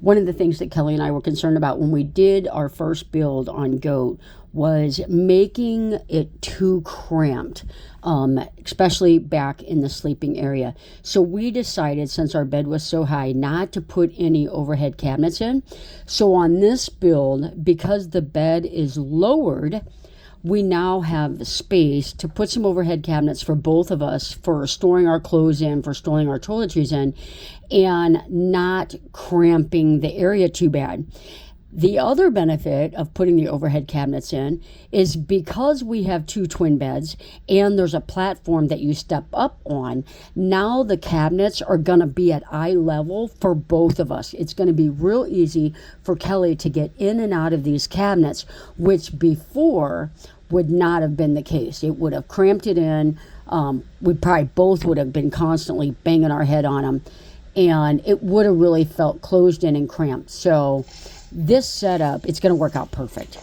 one of the things that Kelly and I were concerned about when we did our first build on goat was making it too cramped, especially back in the sleeping area. So we decided, since our bed was so high, not to put any overhead cabinets in. So on this build, because the bed is lowered, we now have the space to put some overhead cabinets for both of us, for storing our clothes in, for storing our toiletries in, and not cramping the area too bad. The other benefit of putting the overhead cabinets in is because we have two twin beds and there's a platform that you step up on, now the cabinets are going to be at eye level for both of us. It's going to be real easy for Kelly to get in and out of these cabinets, which before would not have been the case. It would have cramped it in. We probably both would have been constantly banging our head on them, and it would have really felt closed in and cramped. So this setup, it's going to work out perfect.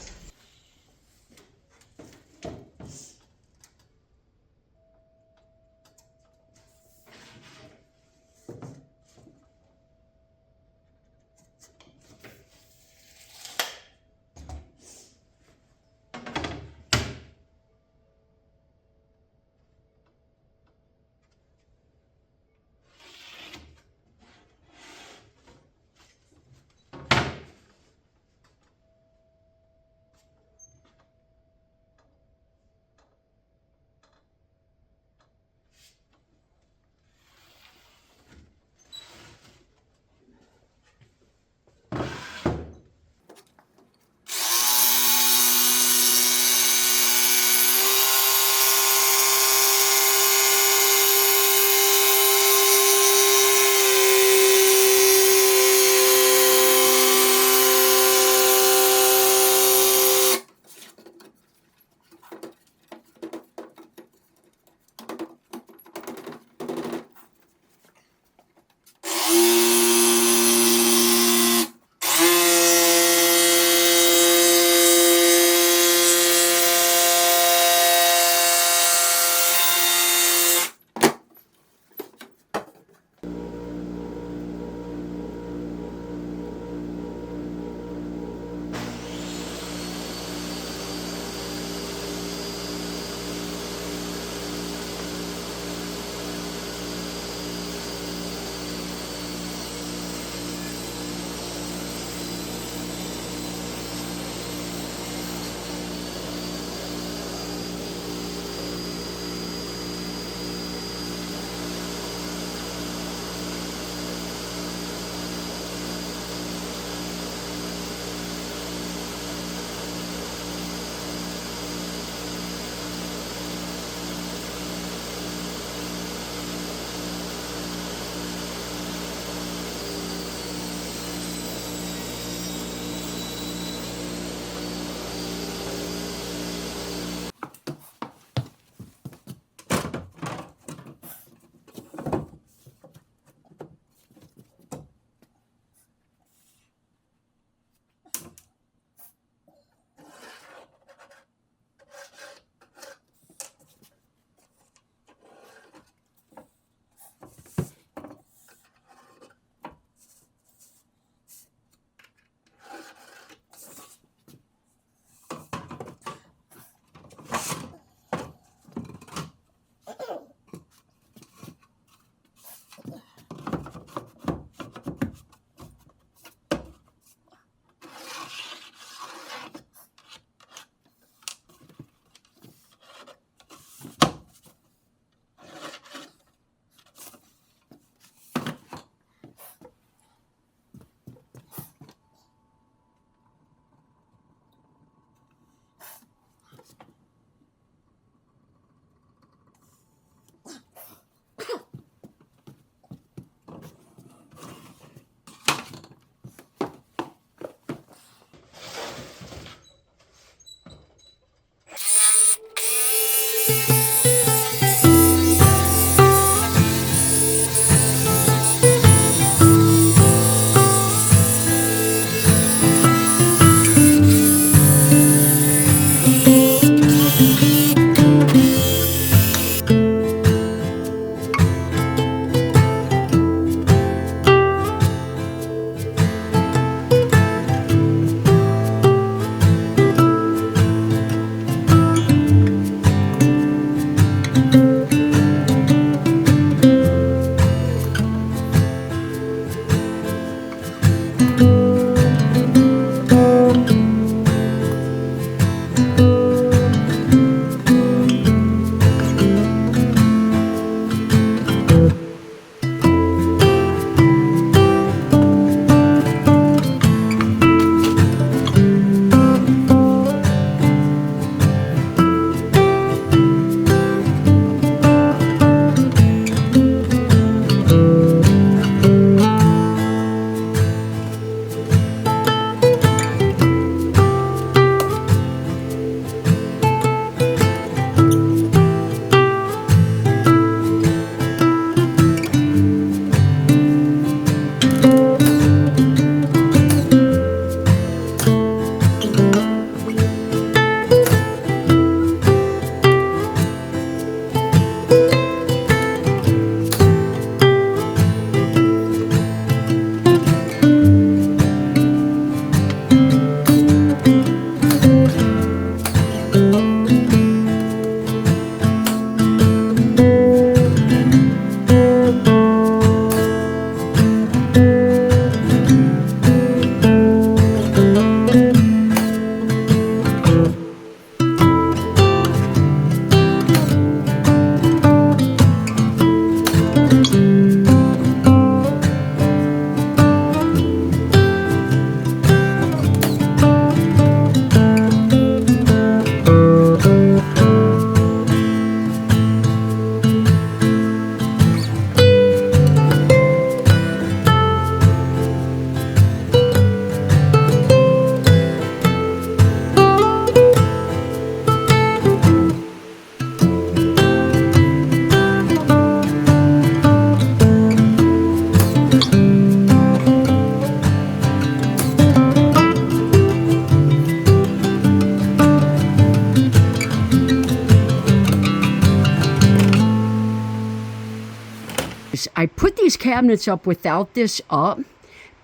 I put these cabinets up without this up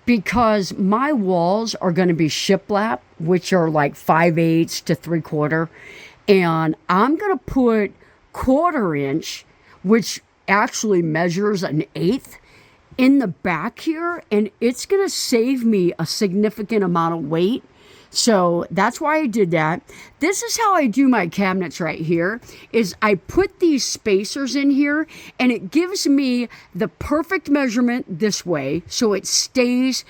because my walls are going to be shiplap, which are like 5/8 to 3/4. And I'm going to put 1/4 inch, which actually measures 1/8 in the back here. And it's going to save me a significant amount of weight. So that's why I did that. This is how I do my cabinets right here, is I put these spacers in here and it gives me the perfect measurement this way. So it stays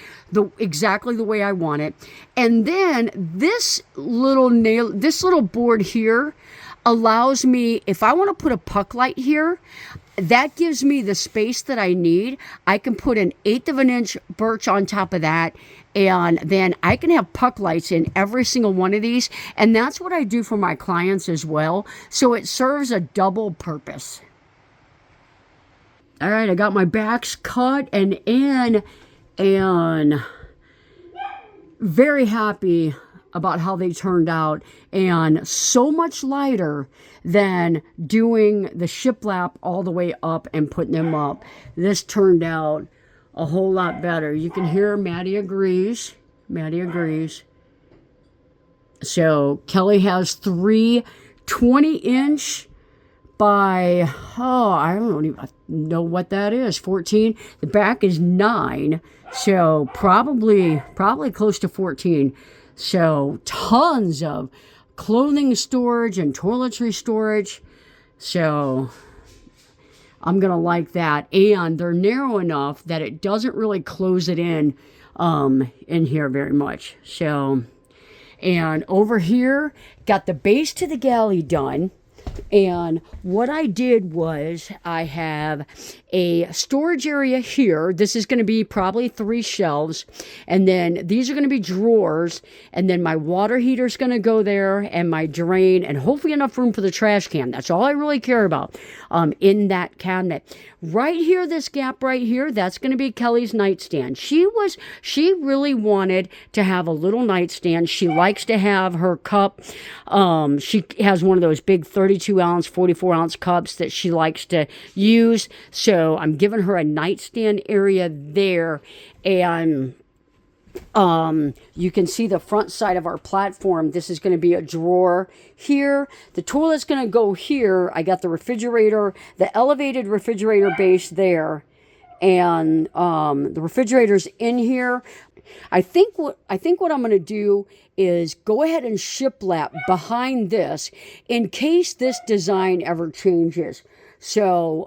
exactly the way I want it. And then this little board here allows me, if I want to put a puck light here, that gives me the space that I need. I can put an 1/8 of an inch birch on top of that, and then I can have puck lights in every single one of these, and that's what I do for my clients as well. So it serves a double purpose. All right, I got my backs cut and in, and very happy about how they turned out, and so much lighter than doing the shiplap all the way up and putting them up. This turned out a whole lot better. You can hear Maddie agrees. Maddie agrees. So Kelly has 3 20-inch by, I don't even know what that is, 14. The back is 9, so probably close to 14. So tons of clothing storage and toiletry storage. So I'm going to like that. And they're narrow enough that it doesn't really close it in here very much. So, and over here, got the base to the galley done. And what I did was I have a storage area here. This is going to be probably 3 shelves. And then these are going to be drawers. And then my water heater is going to go there, and my drain, and hopefully enough room for the trash can. That's all I really care about in that cabinet. Right here, this gap right here, that's going to be Kelly's nightstand. She really wanted to have a little nightstand. She likes to have her cup. She has one of those big 32-ounce, 44-ounce cups that she likes to use. So I'm giving her a nightstand area there. And you can see the front side of our platform. This is going to be a drawer here. The toilet's going to go here. I got the refrigerator, the elevated refrigerator base there, and the refrigerator's in here. I think what I'm going to do is go ahead and shiplap behind this in case this design ever changes. So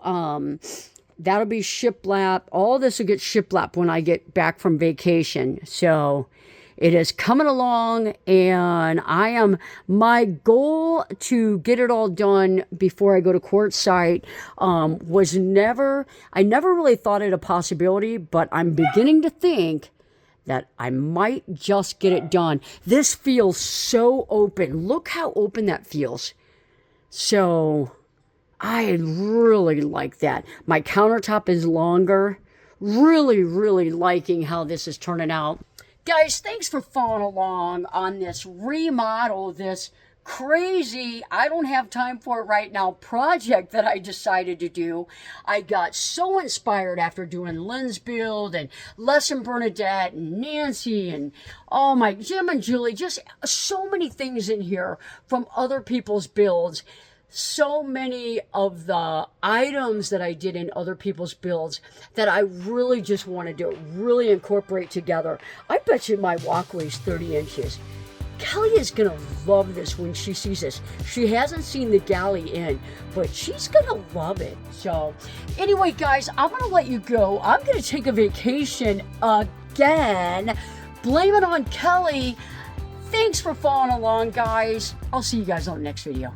that'll be shiplap. All this will get shiplap when I get back from vacation. So it is coming along, and my goal to get it all done before I go to quartzsite I never really thought it a possibility, but I'm beginning to think that I might just get it done. This feels so open. Look how open that feels. So I really like that. My countertop is longer. Really, really liking how this is turning out. Guys, thanks for following along on this remodel, this crazy, I don't have time for it right now project that I decided to do. I got so inspired after doing Lynn's build and Les and Bernadette and Nancy and Jim and Julie, just so many things in here from other people's builds. So many of the items that I did in other people's builds that I really just wanted to really incorporate together. I bet you my walkway's 30 inches. Kelly is going to love this when she sees this. She hasn't seen the galley in, but she's going to love it. So anyway, guys, I'm going to let you go. I'm going to take a vacation again. Blame it on Kelly. Thanks for following along, guys. I'll see you guys on the next video.